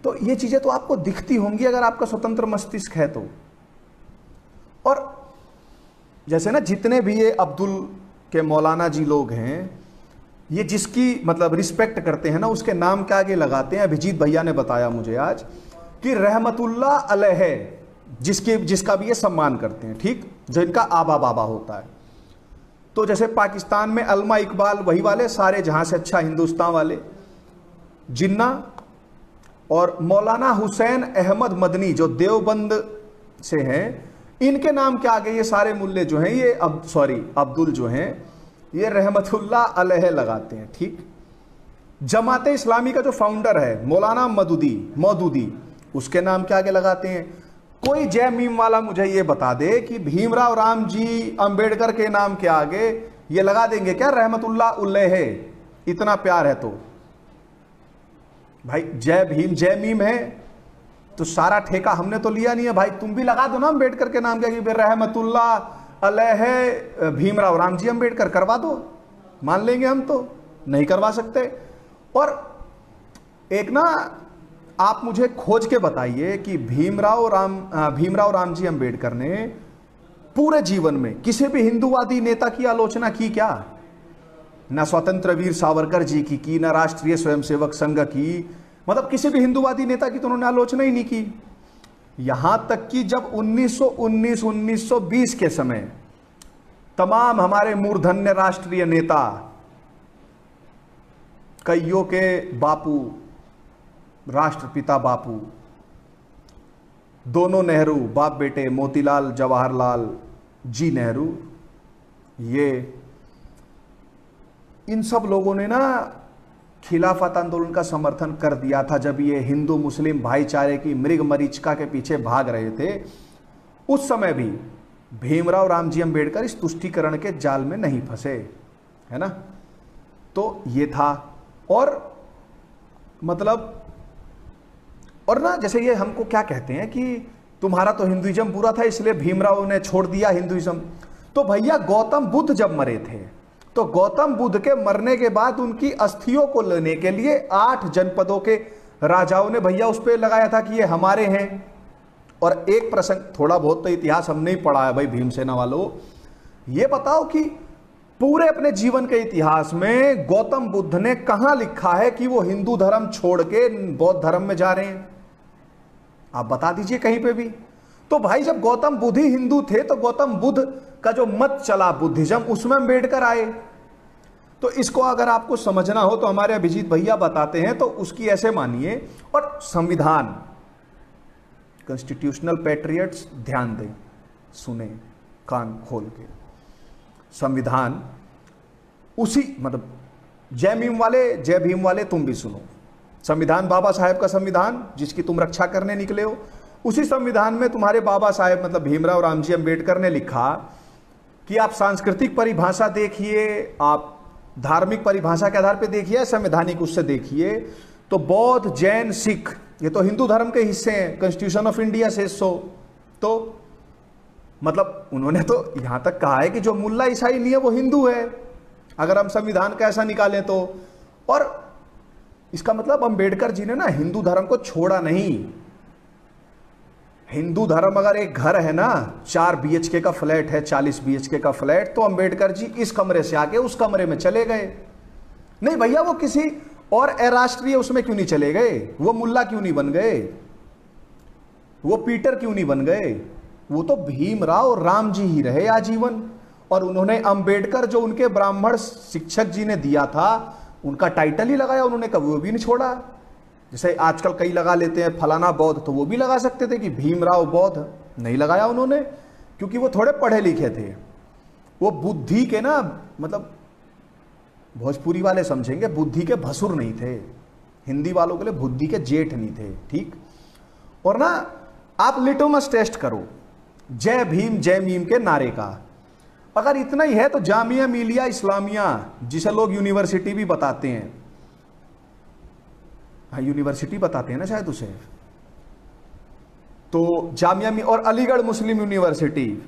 तो ये चीजें तो आपको दिखती होंगी अगर आपका स्वतंत्र मस्तिष्क है तो। और जैसे ना जितने भी ये अब्दुल के मौलाना जी लोग हैं, ये जिसकी मतलब रिस्पेक्ट करते हैं ना, उसके नाम के आगे लगाते हैं। अभिजीत भैया ने बताया मुझे आज कि रहमतुल्लाह अलैह, जिसका भी ये सम्मान करते हैं, ठीक, जो इनका आबा बाबा होता है। तो जैसे पाकिस्तान में अल्मा इकबाल, वही वाले सारे जहां से अच्छा हिंदुस्तान वाले, जिन्ना, और मौलाना हुसैन अहमद मदनी जो देवबंद से हैं, इनके नाम के आगे ये सारे मुल्ले जो हैं, ये अब्दुल जो हैं, ये रहमतुल्लाह अलैह लगाते हैं, ठीक। जमाते इस्लामी का जो फाउंडर है मौलाना मौदूदी, उसके नाम के आगे लगाते हैं। कोई जय मीम वाला मुझे ये बता दे कि भीमराव राम जी अंबेडकर के नाम के आगे ये लगा देंगे क्या रहमतुल्लाह अलैह? इतना प्यार है तो भाई, जय भीम जय मीम है तो सारा ठेका हमने तो लिया नहीं है भाई। तुम भी लगा दो ना अंबेडकर के नाम के आगे रहमतुल्लाह अलैह भीमराव राम जी अंबेडकर, करवा दो, मान लेंगे हम तो। नहीं करवा सकते। और एक ना आप मुझे खोज के बताइए कि भीमराव रामजी अंबेडकर ने पूरे जीवन में किसी भी हिंदूवादी नेता की आलोचना की क्या? ना स्वतंत्र वीर सावरकर जी की ना राष्ट्रीय स्वयंसेवक संघ की, मतलब किसी भी हिंदूवादी नेता की तो उन्होंने आलोचना ही नहीं की। यहां तक कि जब 1919-1920 के समय तमाम हमारे मूर्धन्य राष्ट्रीय नेता, कईयों के बापू, राष्ट्रपिता बापू, दोनों नेहरू बाप बेटे, मोतीलाल जवाहरलाल जी नेहरू, ये इन सब लोगों ने ना खिलाफत आंदोलन का समर्थन कर दिया था जब ये हिंदू मुस्लिम भाईचारे की मृग मरीचिका के पीछे भाग रहे थे। उस समय भी भीमराव रामजी अंबेडकर इस तुष्टीकरण के जाल में नहीं फंसे, है ना। तो ये था। और मतलब और ना जैसे ये हमको क्या कहते हैं कि तुम्हारा तो हिंदुइज्म बुरा था इसलिए भीमराव ने छोड़ दिया हिंदुइज्म। तो भैया गौतम बुद्ध जब मरे थे तो गौतम बुद्ध के मरने के बाद उनकी अस्थियों को लेने के लिए 8 जनपदों के राजाओं ने भैया उस पर लगाया था कि ये हमारे हैं। और एक प्रसंग, थोड़ा बहुत तो इतिहास हमने ही पढ़ा है भाई भीमसेना वालों, ये बताओ कि पूरे अपने जीवन के इतिहास में गौतम बुद्ध ने कहां लिखा है कि वो हिंदू धर्म छोड़ के बौद्ध धर्म में जा रहे हैं? आप बता दीजिए कहीं पे भी। तो भाई जब गौतम बुद्ध ही हिंदू थे तो गौतम बुद्ध का जो मत चला बुद्धिज्म, उसमें अंबेडकर आए। तो इसको अगर आपको समझना हो तो हमारे अभिजीत भैया बताते हैं, तो उसकी ऐसे मानिए। और संविधान, कॉन्स्टिट्यूशनल पैट्रियट्स ध्यान दें, सुने कान खोल के, संविधान उसी मतलब जय भीम वाले तुम भी सुनो, संविधान बाबा साहेब का संविधान जिसकी तुम रक्षा करने निकले हो, उसी संविधान में तुम्हारे बाबा साहेब मतलब भीमराव रामजी अंबेडकर ने लिखा कि आप सांस्कृतिक परिभाषा देखिए, आप धार्मिक परिभाषा के आधार पर देखिए, संवैधानिक उससे देखिए, तो बौद्ध जैन सिख ये तो हिंदू धर्म के हिस्से हैं, कॉन्स्टिट्यूशन ऑफ इंडिया से सो। तो मतलब उन्होंने तो यहां तक कहा है कि जो मुल्ला ईसाई नहीं है वो हिंदू है, अगर हम संविधान का ऐसा निकालें तो। और इसका मतलब अंबेडकर जी ने ना हिंदू धर्म को छोड़ा नहीं। हिंदू धर्म अगर एक घर है ना, 4 BHK का फ्लैट है, 40 BHK का फ्लैट, तो अंबेडकर जी इस कमरे से आके उस कमरे में चले गए। नहीं भैया वो किसी और अराष्ट्रीय उसमें क्यों नहीं चले गए? वो मुल्ला क्यों नहीं बन गए? वो पीटर क्यों नहीं बन गए? वो तो भीमराव राम जी ही रहे आजीवन। और उन्होंने अंबेडकर जो उनके ब्राह्मण शिक्षक जी ने दिया था उनका टाइटल ही लगाया उन्होंने, कभी वो भी नहीं छोड़ा। जैसे आजकल कई लगा लेते हैं फलाना बौद्ध, तो वो भी लगा सकते थे कि भीमराव बौद्ध, नहीं लगाया उन्होंने, क्योंकि वो थोड़े पढ़े लिखे थे। वो बुद्धि के ना मतलब भोजपुरी वाले समझेंगे, बुद्धि के भसुर नहीं थे, हिंदी वालों के लिए बुद्धि के जेठ नहीं थे, ठीक। और ना आप लिटमस टेस्ट करो जय भीम के नारे का, अगर इतना ही है तो जामिया मिलिया इस्लामिया, जिसे लोग यूनिवर्सिटी भी बताते हैं, हाँ यूनिवर्सिटी बताते हैं ना शायद उसे, तो जामिया और अलीगढ़ मुस्लिम यूनिवर्सिटी,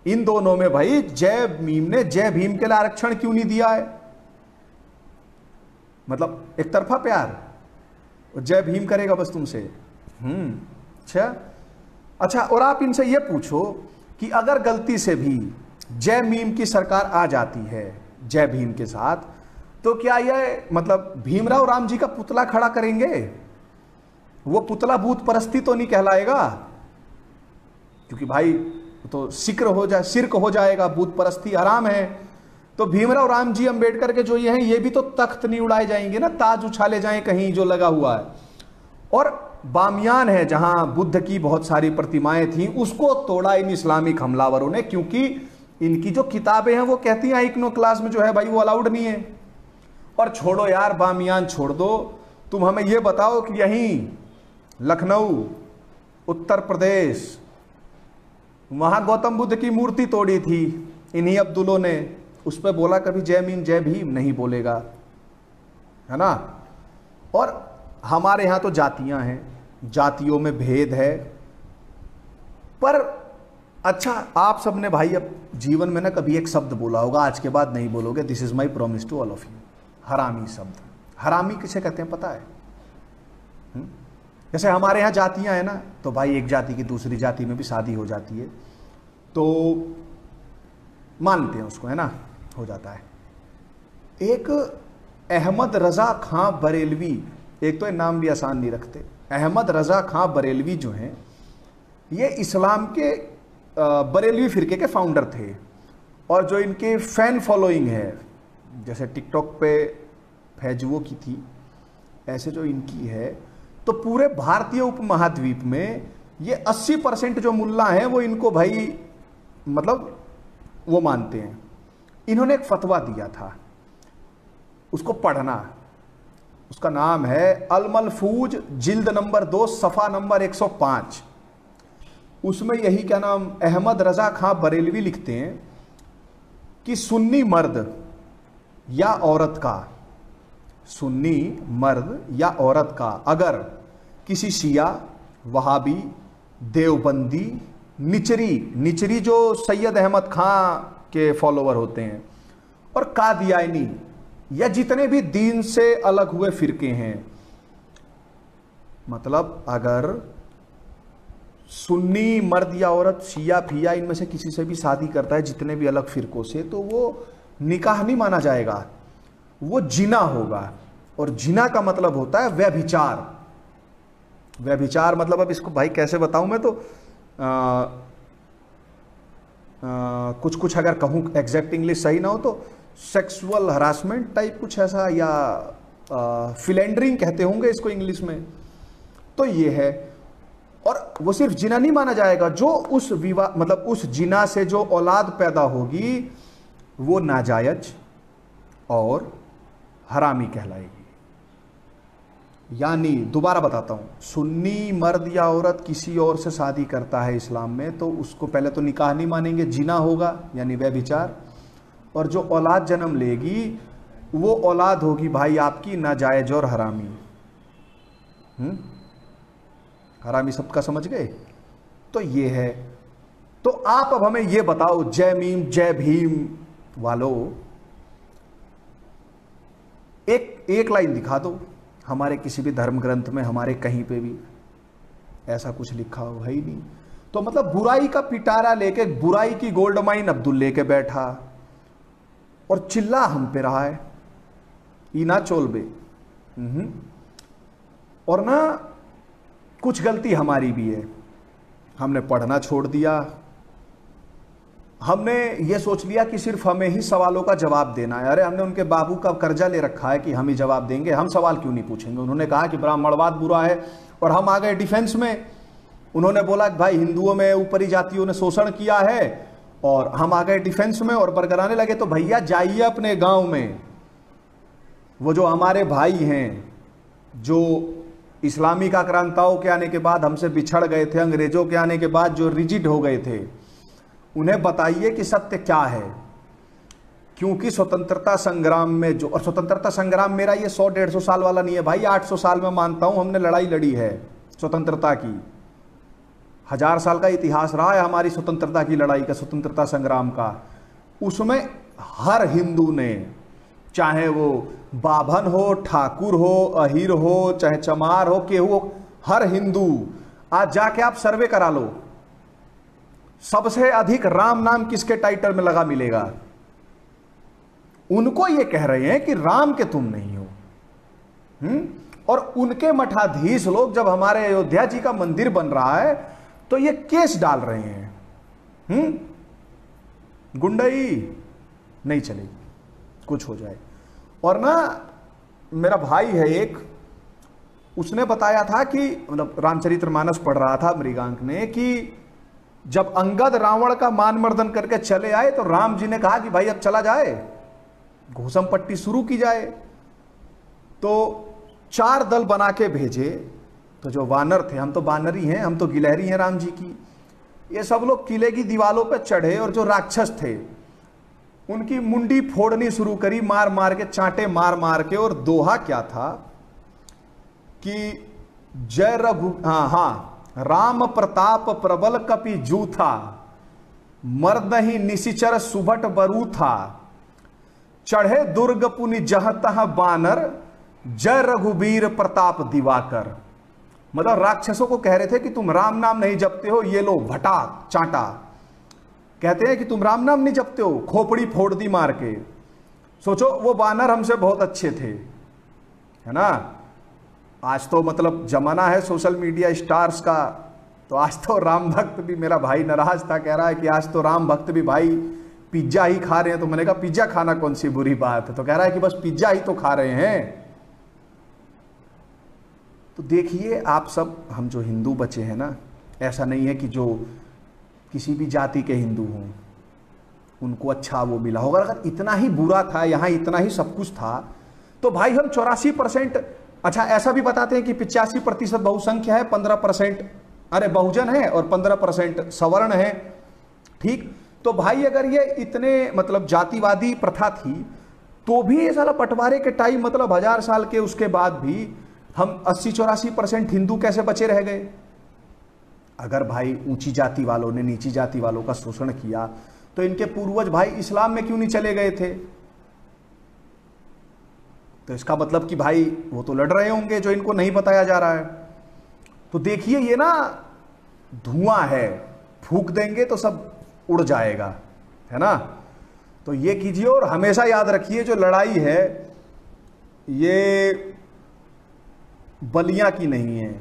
इन दोनों में भाई जय भीम के लिए आरक्षण क्यों नहीं दिया है? मतलब एक तरफा प्यार, जय भीम करेगा बस तुमसे। अच्छा। और आप इनसे ये पूछो कि अगर गलती से भी जय भीम की सरकार आ जाती है जय भीम के साथ, तो क्या यह मतलब भीमराव राम जी का पुतला खड़ा करेंगे? वो पुतला भूत परस्ती तो नहीं कहलाएगा, क्योंकि भाई तो शिर्क हो जाएगा, भूत परस्ती हराम है। तो भीमराव राम जी अंबेडकर के जो ये हैं, ये भी तो तख्त नहीं उड़ाए जाएंगे ना, ताज उछाले जाएं कहीं जो लगा हुआ है। और बामियान है जहां बुद्ध की बहुत सारी प्रतिमाएं थी, उसको तोड़ा इन इस्लामिक हमलावरों ने, क्योंकि इनकी जो किताबें हैं वो कहती हैं इग्नो क्लास में जो है भाई वो अलाउड नहीं है। और छोड़ो यार बामियान छोड़ दो, तुम हमें ये बताओ कि यहीं लखनऊ उत्तर प्रदेश, वहां गौतम बुद्ध की मूर्ति तोड़ी थी इन्हीं अब्दुलों ने, उस पर बोला कभी जय भीम नहीं बोलेगा, है ना। और हमारे यहां तो जातियां हैं, जातियों में भेद है, पर अच्छा आप सबने भाई अब जीवन में ना कभी एक शब्द बोला होगा, आज के बाद नहीं बोलोगे, this is my promise to all of you. हरामी शब्द। हरामी किसे कहते हैं पता है? जैसे हमारे यहाँ जातियां हैं ना, तो भाई एक जाति की दूसरी जाति में भी शादी हो जाती है, तो मानते हैं उसको, है ना, हो जाता है। एक अहमद रजा खां बरेलवी, एक तो ये नाम भी आसान नहीं रखते, अहमद रजा खां बरेलवी जो हैं, ये इस्लाम के बरेलवी फिरके के फाउंडर थे। और जो इनके फैन फॉलोइंग है, जैसे टिकटॉक पे फैजुओं की थी, ऐसे जो इनकी है, तो पूरे भारतीय उपमहाद्वीप में ये 80% जो मुल्ला हैं वो इनको भाई मतलब वो मानते हैं। इन्होंने एक फतवा दिया था, उसको पढ़ना, उसका नाम है अल मलफूज, जिल्द नंबर 2, सफ़ा नंबर 105। उसमें यही क्या नाम, अहमद रजा खां बरेलवी लिखते हैं कि सुन्नी मर्द या औरत का, सुन्नी मर्द या औरत का अगर किसी शिया, वहाबी, देवबंदी, निचरी जो सैयद अहमद खां के फॉलोवर होते हैं, और कादियानी या जितने भी दीन से अलग हुए फिरके हैं, मतलब अगर सुन्नी मर्द या औरत, शिया फिया, इनमें से किसी से भी शादी करता है जितने भी अलग फिरकों से, तो वो निकाह नहीं माना जाएगा, वो जिना होगा। और जिना का मतलब होता है व्यभिचार। व्यभिचार मतलब, अब इसको भाई कैसे बताऊं मैं, तो कुछ कुछ अगर कहूं एग्जैक्ट इंग्लिश सही ना हो तो सेक्सुअल हरासमेंट टाइप कुछ ऐसा, या फिलेंडरिंग कहते होंगे इसको इंग्लिश में। तो ये है, और वो सिर्फ जिना नहीं माना जाएगा, जो उस विवाह मतलब उस जिना से जो औलाद पैदा होगी वो नाजायज और हरामी कहलाएगी। यानी दोबारा बताता हूं, सुन्नी मर्द या औरत किसी और से शादी करता है इस्लाम में, तो उसको पहले तो निकाह नहीं मानेंगे, जिना होगा यानी व्यभिचार। और जो औलाद जन्म लेगी वो औलाद होगी भाई आपकी नाजायज और हरामी। हरामी शब्द का समझ गए? तो ये है। तो आप अब हमें ये बताओ, जय मीम जय भीम वालों, एक लाइन दिखा दो हमारे किसी भी धर्म ग्रंथ में, हमारे कहीं पे भी ऐसा कुछ लिखा हो, है ही नहीं। तो मतलब बुराई का पिटारा लेके, बुराई की गोल्ड माइन अब्दुल लेके बैठा और चिल्ला हम पे रहा है, इना चोलबे। और ना कुछ गलती हमारी भी है, हमने पढ़ना छोड़ दिया, हमने ये सोच लिया कि सिर्फ हमें ही सवालों का जवाब देना है। अरे हमने उनके बाबू का कर्जा ले रखा है कि हम ही जवाब देंगे, हम सवाल क्यों नहीं पूछेंगे। उन्होंने कहा कि ब्राह्मणवाद बुरा है और हम आ गए डिफेंस में। उन्होंने बोला कि भाई हिंदुओं में ऊपरी जातियों ने शोषण किया है और हम आ गए डिफेंस में और बरगराने लगे। तो भैया जाइए अपने गांव में, वो जो हमारे भाई हैं जो इस्लामिक आक्रांताओं के आने के बाद हमसे बिछड़ गए थे, अंग्रेजों के आने के बाद जो रिजिड हो गए थे, उन्हें बताइए कि सत्य क्या है। क्योंकि स्वतंत्रता संग्राम में जो, और स्वतंत्रता संग्राम मेरा ये 100-150 साल वाला नहीं है भाई, 800 साल में मानता हूं हमने लड़ाई लड़ी है स्वतंत्रता की। 1000 साल का इतिहास रहा है हमारी स्वतंत्रता की लड़ाई का, स्वतंत्रता संग्राम का। उसमें हर हिंदू ने, चाहे वो बाभन हो, ठाकुर हो, अहिर हो, चाहे चमार हो, केहू हो, हर हिंदू, आज जाके आप सर्वे करा लो, सबसे अधिक राम नाम किसके टाइटल में लगा मिलेगा। उनको ये कह रहे हैं कि राम के तुम नहीं हो। और उनके मठाधीश लोग जब हमारे अयोध्या जी का मंदिर बन रहा है तो ये केस डाल रहे हैं। गुंडई नहीं चलेगी, कुछ हो जाए। और ना मेरा भाई है एक, उसने बताया था कि मतलब रामचरितमानस पढ़ रहा था मृगांक ने, कि जब अंगद रावण का मान मर्दन करके चले आए तो राम जी ने कहा कि भाई अब चला जाए, घूसम पट्टी शुरू की जाए। तो 4 दल बना के भेजे। तो जो वानर थे, हम तो वानर ही हैं, हम तो गिलहरी हैं राम जी की, ये सब लोग किले की दीवारों पर चढ़े और जो राक्षस थे उनकी मुंडी फोड़नी शुरू करी, मार मार के, चांटे मार मार के। और दोहा क्या था कि जय रघु, हाँ, राम प्रताप प्रबल कपि जूथा, मर्द ही निशिचर सुभट बरू था, चढ़े दुर्ग पुनि जह तह बानर, जय रघुबीर प्रताप दिवाकर। मतलब राक्षसों को कह रहे थे कि तुम राम नाम नहीं जपते हो, ये लो भटा चांटा। कहते हैं कि तुम राम नाम नहीं जपते हो, खोपड़ी फोड़ दी मार के। सोचो वो बानर हमसे बहुत अच्छे थे, है ना। आज तो मतलब जमाना है सोशल मीडिया स्टार्स का, तो आज तो राम भक्त भी, मेरा भाई नाराज था, कह रहा है कि आज तो राम भक्त भी भाई पिज्जा ही खा रहे हैं। तो मैंने कहा पिज्जा खाना कौन सी बुरी बात है, तो कह रहा है कि बस पिज्जा ही तो खा रहे हैं। तो देखिए आप सब, हम जो हिंदू बचे हैं ना, ऐसा नहीं है कि जो किसी भी जाति के हिंदू हों उनको अच्छा वो मिला होगा। अगर इतना ही बुरा था, यहाँ इतना ही सब कुछ था, तो भाई हम 84%, अच्छा ऐसा भी बताते हैं कि 85% बहुसंख्या है, 15% अरे बहुजन है और 15% सवर्ण है। ठीक, तो भाई अगर ये इतने मतलब जातिवादी प्रथा थी, तो भी ये साला बंटवारे के टाइम मतलब 1000 साल के उसके बाद भी हम 80-84% हिंदू कैसे बचे रह गए। अगर भाई ऊंची जाति वालों ने नीची जाति वालों का शोषण किया, तो इनके पूर्वज भाई इस्लाम में क्यों नहीं चले गए थे। तो इसका मतलब कि भाई वो तो लड़ रहे होंगे जो इनको नहीं बताया जा रहा है। तो देखिए ये ना धुआं है, फूंक देंगे तो सब उड़ जाएगा, है ना। तो ये कीजिए और हमेशा याद रखिए जो लड़ाई है ये बलिया की नहीं है,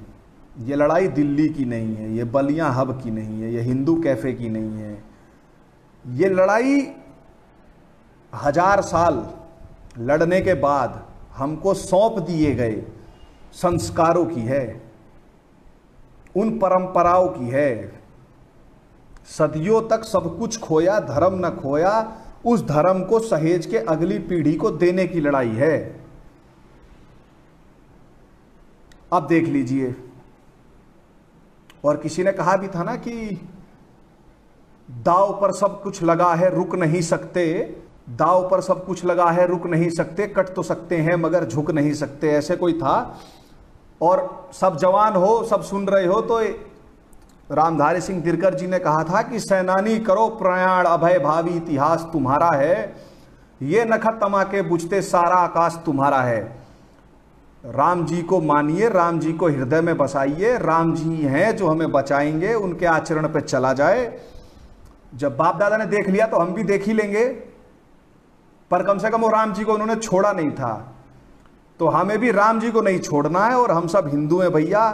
ये लड़ाई दिल्ली की नहीं है, ये बलिया हब की नहीं है, ये हिंदू कैफे की नहीं है। ये लड़ाई 1000 साल लड़ने के बाद हमको सौंप दिए गए संस्कारों की है, उन परंपराओं की है। सदियों तक सब कुछ खोया, धर्म न खोया, उस धर्म को सहेज के अगली पीढ़ी को देने की लड़ाई है। अब देख लीजिए, और किसी ने कहा भी था ना कि दांव पर सब कुछ लगा है रुक नहीं सकते, दांव पर सब कुछ लगा है रुक नहीं सकते, कट तो सकते हैं मगर झुक नहीं सकते, ऐसे कोई था। और सब जवान हो, सब सुन रहे हो, तो रामधारी सिंह दिनकर जी ने कहा था कि सेनानी करो प्रयाण, अभय भावी इतिहास तुम्हारा है, ये नखत तमाके बुझते सारा आकाश तुम्हारा है। राम जी को मानिए, राम जी को हृदय में बसाइए, राम जी हैं जो हमें बचाएंगे, उनके आचरण पे चला जाए। जब बाप दादा ने देख लिया तो हम भी देख ही लेंगे, पर कम से कम वो राम जी को उन्होंने छोड़ा नहीं था, तो हमें भी राम जी को नहीं छोड़ना है। और हम सब हिंदू हैं भैया,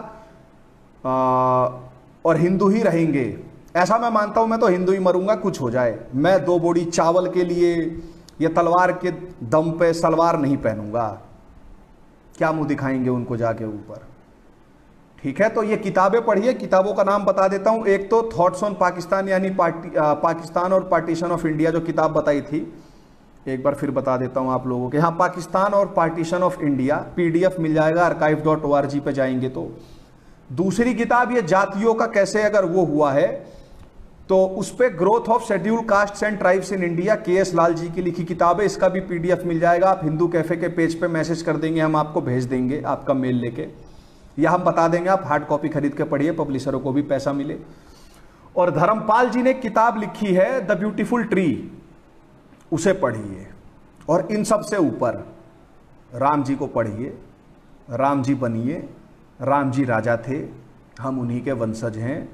और हिंदू ही रहेंगे, ऐसा मैं मानता हूं। मैं तो हिंदू ही मरूंगा, कुछ हो जाए। मैं 2 बोरी चावल के लिए या तलवार के दम पे सलवार नहीं पहनूंगा, क्या मुंह दिखाएंगे उनको जाके ऊपर। ठीक है, तो ये किताबें पढ़िए, किताबों का नाम बता देता हूं। एक तो थॉट्स ऑन पाकिस्तान, यानी पाकिस्तान और पार्टीशन ऑफ इंडिया, जो किताब बताई थी, एक बार फिर बता देता हूं आप लोगों के। हाँ, पाकिस्तान और पार्टीशन ऑफ इंडिया, PDF मिल जाएगा, archive.org पे जाएंगे तो। दूसरी किताब ये जातियों का कैसे अगर वो हुआ है, तो उस पे growth of schedule caste and tribes in India, KS Lal ji की लिखी किताब है, इसका भी PDF मिल जाएगा। आप हिंदू कैफे के पेज पे मैसेज कर देंगे, हम आपको भेज देंगे आपका मेल लेके, या हम बता देंगे, आप हार्ड कॉपी खरीद के पढ़िए, पब्लिशरों को भी पैसा मिले। और धर्मपाल जी ने एक किताब लिखी है द ब्यूटीफुल ट्री, उसे पढ़िए। और इन सब से ऊपर राम जी को पढ़िए, राम जी बनिए, राम जी राजा थे, हम उन्हीं के वंशज हैं।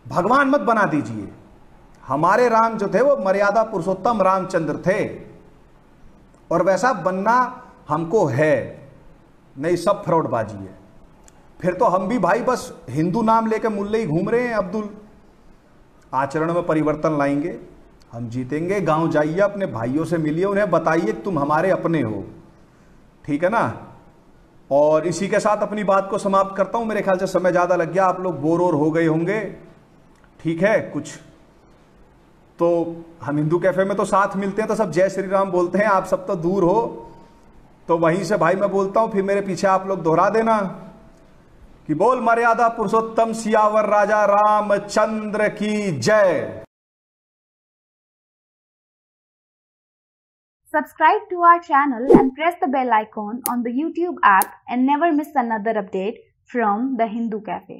भगवान मत बना दीजिए, हमारे राम जो थे वो मर्यादा पुरुषोत्तम रामचंद्र थे, और वैसा बनना हमको है नहीं, सब फ्रॉडबाजी है। फिर तो हम भी भाई बस हिंदू नाम लेके मुल्ले ही घूम रहे हैं अब्दुल। आचरण में परिवर्तन लाएंगे, हम जीतेंगे। गांव जाइए, अपने भाइयों से मिलिए, उन्हें बताइए कि तुम हमारे अपने हो, ठीक है ना। और इसी के साथ अपनी बात को समाप्त करता हूं, मेरे ख्याल से समय ज्यादा लग गया, आप लोग बोर और हो गए होंगे। ठीक है, कुछ तो हम हिंदू कैफे में तो साथ मिलते हैं तो सब जय श्री राम बोलते हैं, आप सब तो दूर हो, तो वहीं से भाई मैं बोलता हूं, फिर मेरे पीछे आप लोग दोहरा देना कि बोल मर्यादा पुरुषोत्तम सियावर राजा रामचंद्र की जय। Subscribe to our channel and press the bell icon on the YouTube app and never miss another update from the Hindu Cafe.